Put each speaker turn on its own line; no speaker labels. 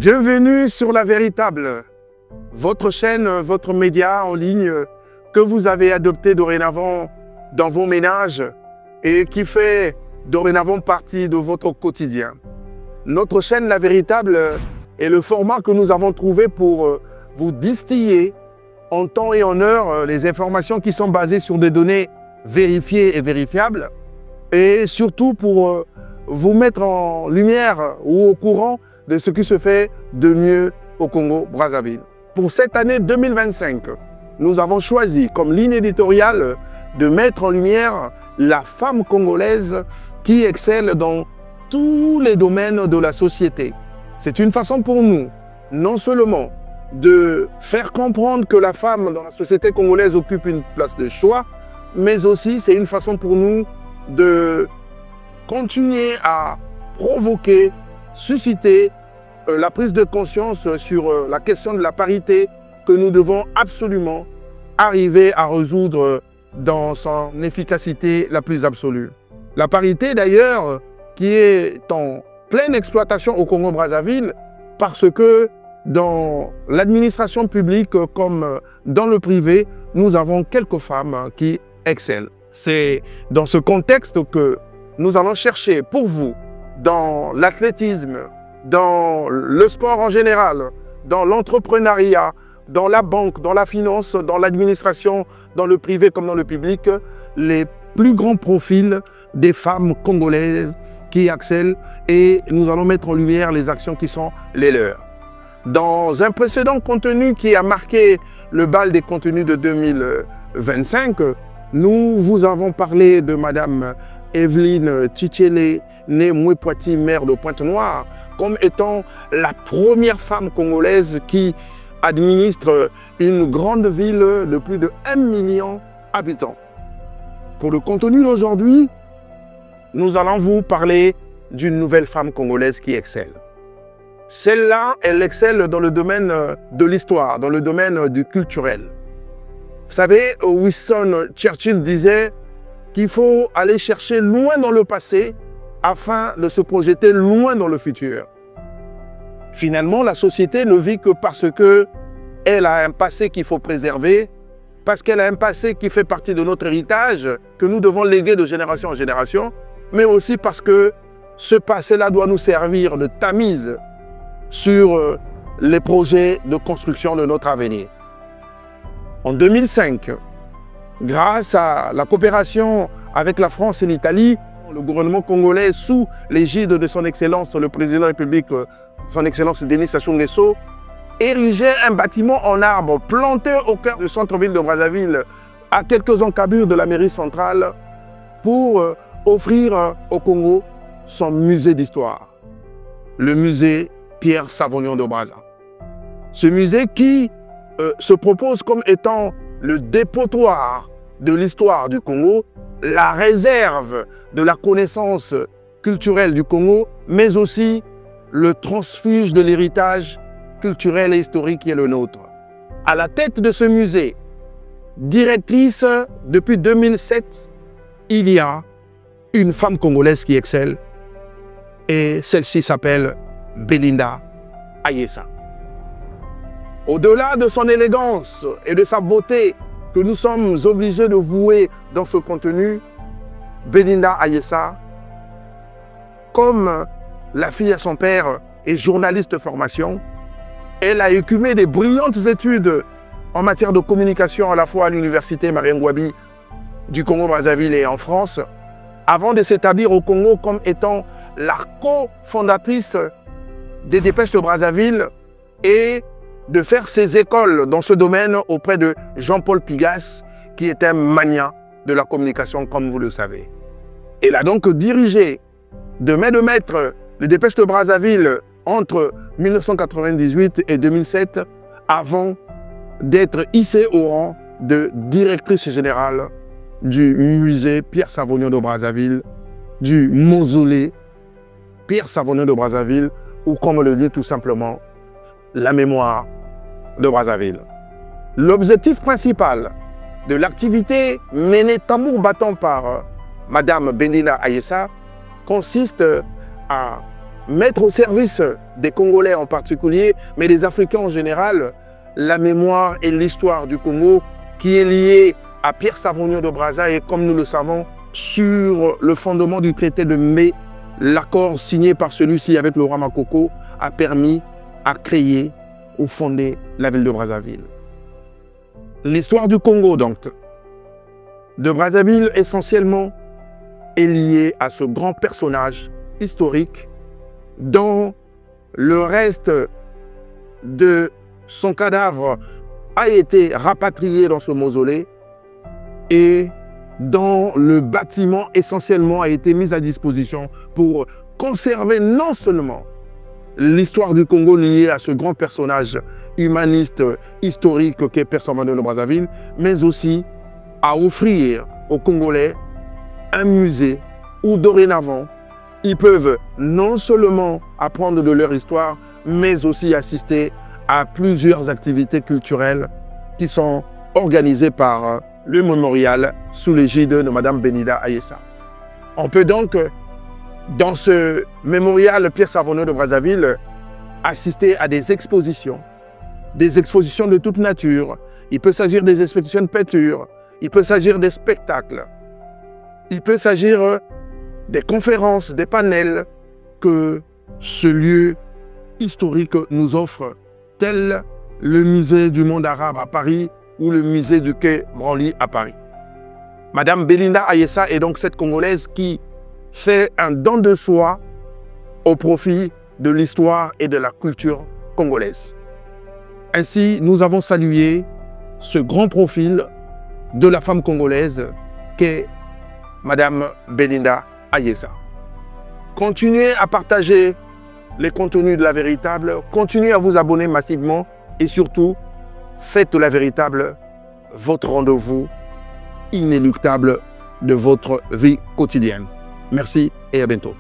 Bienvenue sur La Véritable, votre chaîne, votre média en ligne que vous avez adopté dorénavant dans vos ménages et qui fait dorénavant partie de votre quotidien. Notre chaîne La Véritable est le format que nous avons trouvé pour vous distiller en temps et en heure les informations qui sont basées sur des données vérifiées et vérifiables et surtout pour vous mettre en lumière ou au courant de ce qui se fait de mieux au Congo-Brazzaville. Pour cette année 2025, nous avons choisi comme ligne éditoriale de mettre en lumière la femme congolaise qui excelle dans tous les domaines de la société. C'est une façon pour nous, non seulement de faire comprendre que la femme dans la société congolaise occupe une place de choix, mais aussi c'est une façon pour nous de continuer à provoquer, susciter la prise de conscience sur la question de la parité que nous devons absolument arriver à résoudre dans son efficacité la plus absolue. La parité d'ailleurs qui est en pleine exploitation au Congo-Brazzaville parce que dans l'administration publique comme dans le privé, nous avons quelques femmes qui excellent. C'est dans ce contexte que nous allons chercher pour vous, dans l'athlétisme, dans le sport en général, dans l'entrepreneuriat, dans la banque, dans la finance, dans l'administration, dans le privé comme dans le public, les plus grands profils des femmes congolaises qui excellent et nous allons mettre en lumière les actions qui sont les leurs. Dans un précédent contenu qui a marqué le bal des contenus de 2025, nous vous avons parlé de Madame Evelyne Tchitchele, née Mouepouati, maire de Pointe-Noire, comme étant la première femme congolaise qui administre une grande ville de plus de 1 million d'habitants. Pour le contenu d'aujourd'hui, nous allons vous parler d'une nouvelle femme congolaise qui excelle. Celle-là, elle excelle dans le domaine de l'histoire, dans le domaine du culturel. Vous savez, Winston Churchill disait qu'il faut aller chercher loin dans le passé afin de se projeter loin dans le futur. Finalement, la société ne vit que parce qu'elle a un passé qu'il faut préserver, parce qu'elle a un passé qui fait partie de notre héritage, que nous devons léguer de génération en génération, mais aussi parce que ce passé-là doit nous servir de tamise sur les projets de construction de notre avenir. En 2005, grâce à la coopération avec la France et l'Italie, le gouvernement congolais, sous l'égide de son Excellence, le président de la République, son Excellence Denis Sassou Nguesso, érigeait un bâtiment en arbre planté au cœur du centre-ville de Brazzaville, à quelques encablures de la mairie centrale, pour offrir au Congo son musée d'histoire, le musée Pierre Savognon de Brazza. Ce musée qui se propose comme étant le dépotoir de l'histoire du Congo, la réserve de la connaissance culturelle du Congo, mais aussi le transfuge de l'héritage culturel et historique qui est le nôtre. À la tête de ce musée, directrice depuis 2007, il y a une femme congolaise qui excelle et celle-ci s'appelle Belinda Ayessa. Au-delà de son élégance et de sa beauté que nous sommes obligés de vouer dans ce contenu, Belinda Ayessa, comme la fille à son père est journaliste de formation, elle a écumé des brillantes études en matière de communication à la fois à l'université Marien Ngouabi du Congo-Brazzaville et en France, avant de s'établir au Congo comme étant la cofondatrice des Dépêches de Brazzaville et de faire ses écoles dans ce domaine auprès de Jean-Paul Pigas, qui est un magnat de la communication, comme vous le savez. Elle a donc dirigé de main de maître les Dépêches de Brazzaville entre 1998 et 2007, avant d'être hissée au rang de directrice générale du musée Pierre Savognon de Brazzaville, du mausolée Pierre Savognon de Brazzaville, ou comme on le dit tout simplement, la mémoire de Brazzaville. L'objectif principal de l'activité menée tambour battant par Madame Belinda Ayessa consiste à mettre au service des Congolais en particulier, mais des Africains en général, la mémoire et l'histoire du Congo qui est liée à Pierre Savognin de Brazza et comme nous le savons, sur le fondement du traité de mai, l'accord signé par celui-ci avec le roi Makoko a permis à créer ou fonder la ville de Brazzaville. L'histoire du Congo donc, de Brazzaville essentiellement, est liée à ce grand personnage historique dont le reste de son cadavre a été rapatrié dans ce mausolée et dont le bâtiment essentiellement a été mis à disposition pour conserver non seulement l'histoire du Congo liée à ce grand personnage humaniste, historique qu'est Pierre Savognin de Brazzaville, mais aussi à offrir aux Congolais un musée où dorénavant, ils peuvent non seulement apprendre de leur histoire, mais aussi assister à plusieurs activités culturelles qui sont organisées par le mémorial sous l'égide de Mme Belinda Ayessa. On peut donc, dans ce mémorial Pierre Savognin de Brazzaville, assister à des expositions de toute nature. Il peut s'agir des expositions de peinture, il peut s'agir des spectacles, il peut s'agir des conférences, des panels que ce lieu historique nous offre, tel le musée du monde arabe à Paris ou le musée du quai Branly à Paris. Madame Belinda Ayessa est donc cette Congolaise qui fait un don de soi au profit de l'histoire et de la culture congolaise. Ainsi, nous avons salué ce grand profil de la femme congolaise qu'est Madame Belinda Ayessa. Continuez à partager les contenus de La Véritable, continuez à vous abonner massivement et surtout, faites La Véritable votre rendez-vous inéluctable de votre vie quotidienne. Merci et à bientôt.